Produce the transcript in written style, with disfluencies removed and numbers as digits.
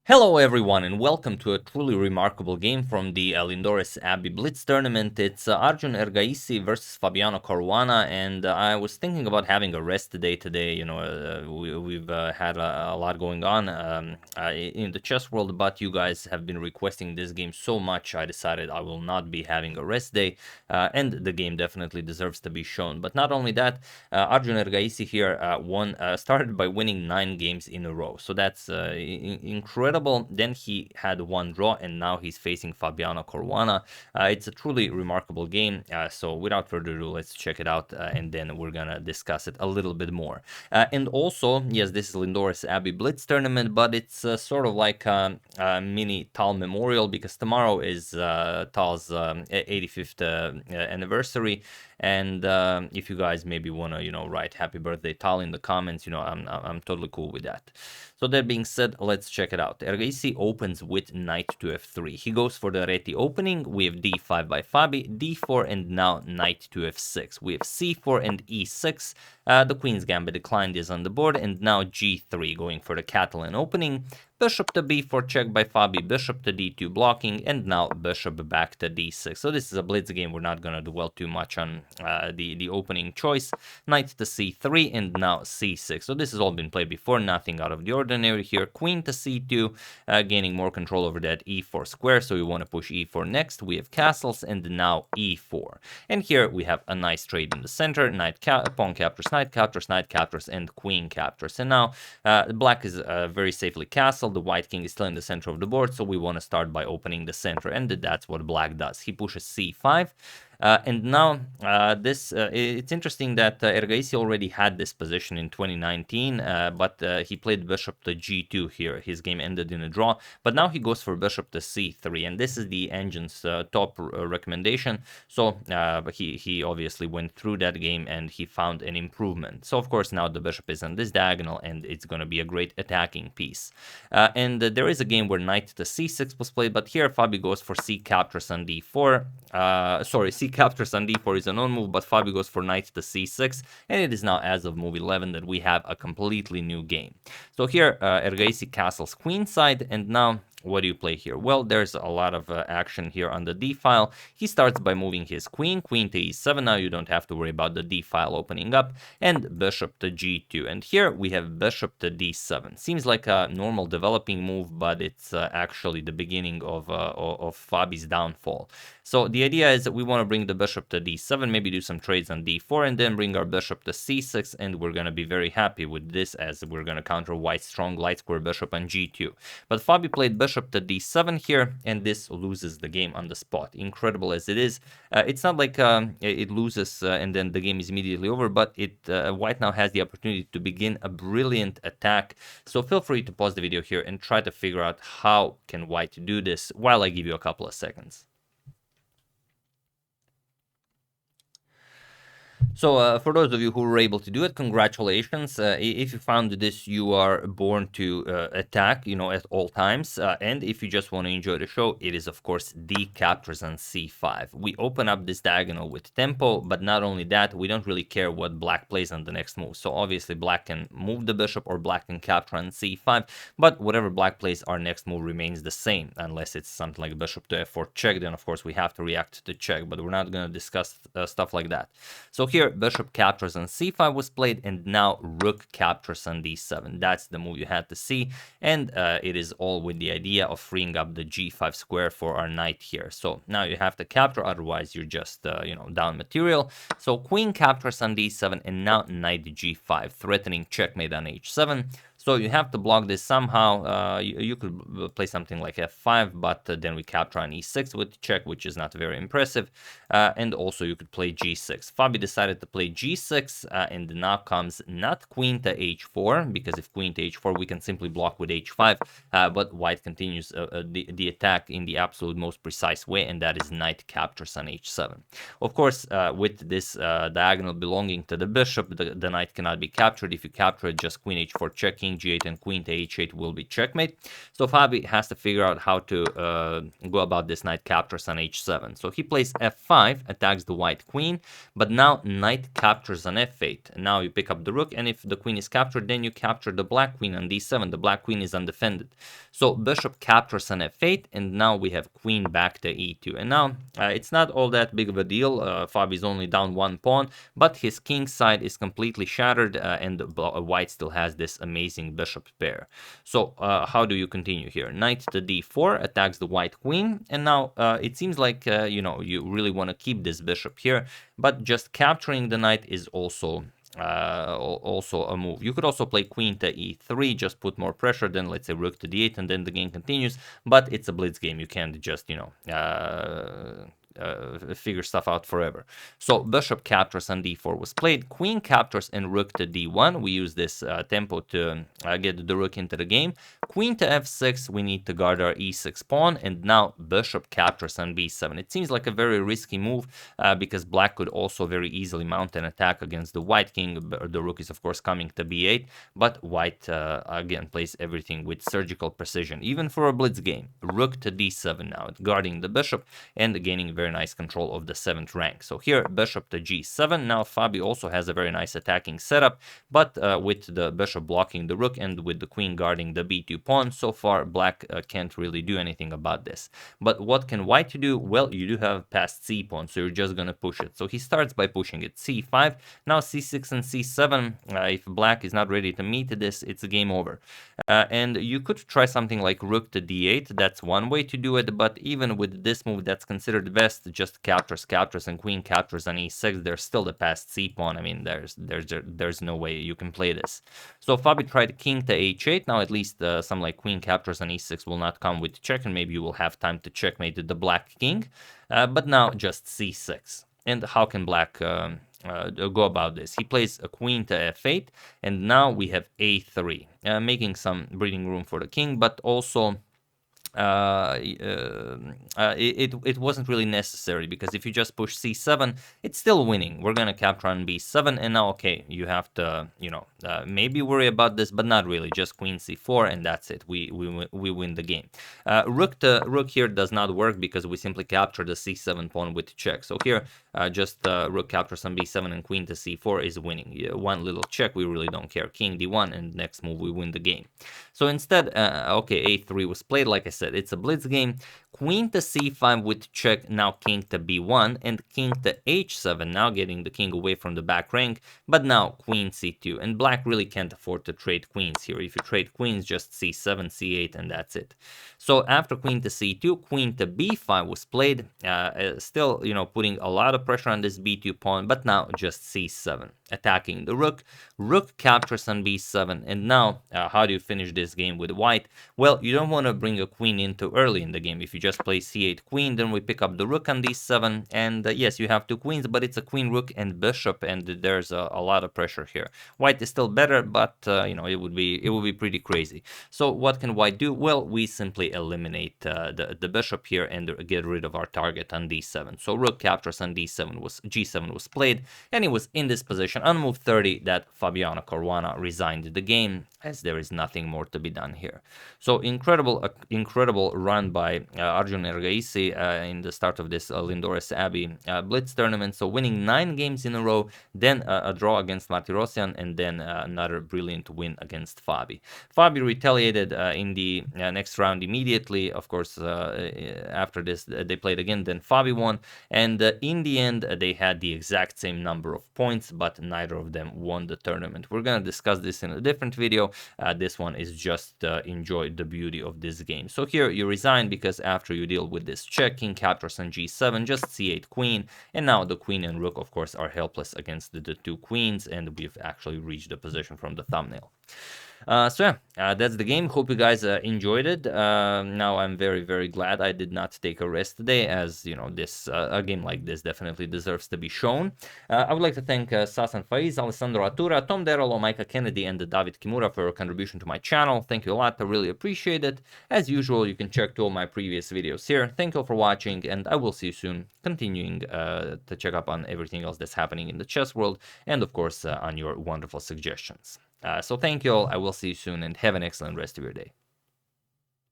Hello everyone and welcome to a truly remarkable game from the Lindores Abbey Blitz tournament. It's Arjun Erigaisi versus Fabiano Caruana, and I was thinking about having a rest day today. We've had a lot going on in the chess world, but you guys have been requesting this game so much, I decided I will not be having a rest day, and the game definitely deserves to be shown. But not only that, Arjun Erigaisi here started by winning 9 games in a row, so that's incredible. Then he had 1 draw, and now he's facing Fabiano Caruana. It's a truly remarkable game. So without further ado, let's check it out, and then we're gonna discuss it a little bit more. And also, yes, this is Lindores Abbey Blitz tournament, but it's sort of like a mini Tal memorial, because tomorrow is Tal's 85th anniversary. And if you guys maybe want to, write happy birthday Tal in the comments, I'm totally cool with that. So that being said, let's check it out. Erigaisi opens with knight to f3. He goes for the reti opening. We have d5 by Fabi, d4, and now knight to f6. We have c4 and e6. The queen's gambit declined is on the board, and now g3 going for the Catalan opening. Bishop to b4 check by Fabi, bishop to d2 blocking, and now bishop back to d6. So this is a blitz game. We're not going to dwell too much on the opening choice. Knight to c3, and now c6. So this has all been played before, nothing out of the ordinary here. Queen to c2, gaining more control over that e4 square, so we want to push e4 next. We have castles, and now e4. And here we have a nice trade in the center. Pawn captures, knight captures, and queen captures. And now black is very safely castled. The white king is still in the center of the board, so we want to start by opening the center, and that's what black does. He pushes c5. And now it's interesting that Erigaisi already had this position in 2019, but he played bishop to g2 here. His game ended in a draw, but now he goes for bishop to c3, and this is the engine's top recommendation. So he obviously went through that game and he found an improvement. So of course now the bishop is on this diagonal, and it's going to be a great attacking piece. And there is a game where knight to c6 was played, but here Fabi goes for c captures on d4. C captures on d4 is a non-move, but Fabi goes for knight to c6, and it is now, as of move 11, that we have a completely new game. So here, Erigaisi castles queenside, and now what do you play here? Well, there's a lot of action here on the d-file. He starts by moving his queen to e7. Now you don't have to worry about the d-file opening up, and bishop to g2. And here we have bishop to d7. Seems like a normal developing move, but it's actually the beginning of Fabi's downfall. So the idea is that we want to bring the bishop to d7, maybe do some trades on d4, and then bring our bishop to c6, and we're going to be very happy with this, as we're going to counter white's strong light square bishop on g2. But Fabi played bishop to d7 here, and this loses the game on the spot. Incredible as it is, it's not like it loses and then the game is immediately over, but white now has the opportunity to begin a brilliant attack. So feel free to pause the video here and try to figure out how can white do this while I give you a couple of seconds. So for those of you who were able to do it, congratulations. If you found this, you are born to attack, at all times. And if you just want to enjoy the show, it is, of course, d captures on c5. We open up this diagonal with tempo, but not only that, we don't really care what black plays on the next move. So obviously, black can move the bishop or black can capture on c5, but whatever black plays, our next move remains the same, unless it's something like bishop to f4 check. Then, of course, we have to react to check, but we're not going to discuss stuff like that. So here, bishop captures on c5 was played, and now rook captures on d7. That's the move you had to see, and it is all with the idea of freeing up the g5 square for our knight here. So now you have to capture, otherwise you're just down material. So queen captures on d7, and now knight g5, threatening checkmate on h7. So you have to block this somehow. You could play something like f5, but then we capture on e6 with check, which is not very impressive. And also you could play g6. Fabi decided to play g6, and now comes not queen to h4, because if queen to h4, we can simply block with h5, but white continues the attack in the absolute most precise way, and that is knight captures on h7. Of course, with this diagonal belonging to the bishop, the knight cannot be captured. If you capture it, just queen h4 checking, g8 and queen to h8 will be checkmate. So Fabi has to figure out how to go about this knight captures on h7. So he plays f5, attacks the white queen, but now knight captures on f8. Now you pick up the rook, and if the queen is captured, then you capture the black queen on d7. The black queen is undefended. So bishop captures on f8, and now we have queen back to e2. And now it's not all that big of a deal. Fabi's only down one pawn, but his king side is completely shattered, and white still has this amazing bishop pair. So how do you continue here? Knight to d4 attacks the white queen, and now it seems like you really want to keep this bishop here, but just capturing the knight is also a move. You could also play queen to e3, just put more pressure, then let's say rook to d8, and then the game continues. But it's a blitz game. You can't just figure stuff out forever. So bishop captures on d4 was played. Queen captures and rook to d1. We use this tempo to get the rook into the game. Queen to f6. We need to guard our e6 pawn. And now bishop captures on b7. It seems like a very risky move because black could also very easily mount an attack against the white king. The rook is of course coming to b8, but white again plays everything with surgical precision, even for a blitz game. Rook to d7 now, guarding the bishop and gaining very nice control of the 7th rank. So here bishop to g7. Now Fabi also has a very nice attacking setup, but with the bishop blocking the rook and with the queen guarding the b2 pawn, so far black can't really do anything about this. But what can white do? Well, you do have passed c pawn, so you're just gonna push it. So he starts by pushing it c5, now c6 and c7. If black is not ready to meet this, it's a game over. And you could try something like rook to d8. That's one way to do it, but even with this move that's considered best, just captures, and queen captures on e6, there's still the passed c pawn. I mean, there's no way you can play this. So Fabi tried king to h8. Now at least some like queen captures on e6 will not come with check, and maybe you will have time to checkmate the black king. But now just c6. And how can black go about this? He plays a queen to f8, and now we have a3, making some breathing room for the king, but also it wasn't really necessary, because if you just push c7, it's still winning. We're gonna capture on b7, and now okay, you have to maybe worry about this, but not really. Just queen c4, and that's it. We win the game. Rook to rook here does not work because we simply capture the c7 pawn with check. So here just rook captures on b7 and queen to c4 is winning. One little check, we really don't care. King d1, and next move we win the game. So instead, okay, a3 was played. Like I said, it's a blitz game. Queen to c5 with check, now king to b1, and king to h7, now getting the king away from the back rank, but now queen c2, and black really can't afford to trade queens here. If you trade queens, just c7, c8, and that's it. So after queen to c2, queen to b5 was played, still, putting a lot of pressure on this b2 pawn, but now just c7, attacking the rook. Rook captures on b7, and now how do you finish this game with white? Well, you don't want to bring a queen in too early in the game. If you just play c8 queen, then we pick up the rook on d7, and yes, you have two queens, but it's a queen, rook, and bishop, and there's a lot of pressure here. White is still better, but it would be pretty crazy. So what can white do? Well, we simply eliminate the bishop here and get rid of our target on d7. So rook captures on g7 was played, and it was in this position on move 30 that Fabiano Caruana resigned the game, as there is nothing more to be done here. So incredible run by Arjun Erigaisi in the start of this Lindores Abbey Blitz tournament. So winning 9 games in a row, then a draw against Martirosyan, and then another brilliant win against Fabi. Fabi retaliated in the next round immediately. Of course, after this, they played again, then Fabi won, and in the end, they had the exact same number of points, but neither of them won the tournament. We're going to discuss this in a different video. This one is just enjoy the beauty of this game. So here you resign because after you deal with this check, king captures on g7, just c8 queen, and now the queen and rook, of course, are helpless against the two queens, and we've actually reached the position from the thumbnail. So yeah, that's the game. Hope you guys enjoyed it. Now I'm very glad I did not take a rest today, as this a game like this definitely deserves to be shown. I would like to thank Sasan Faiz, Alessandro Atura, Tom Derolo, Micah Kennedy, and David Kimura for your contribution to my channel. Thank you a lot. I really appreciate it. As usual, you can check all my previous videos here. Thank you all for watching, and I will see you soon, continuing to check up on everything else that's happening in the chess world, and of course on your wonderful suggestions. So thank you all. I will see you soon and have an excellent rest of your day.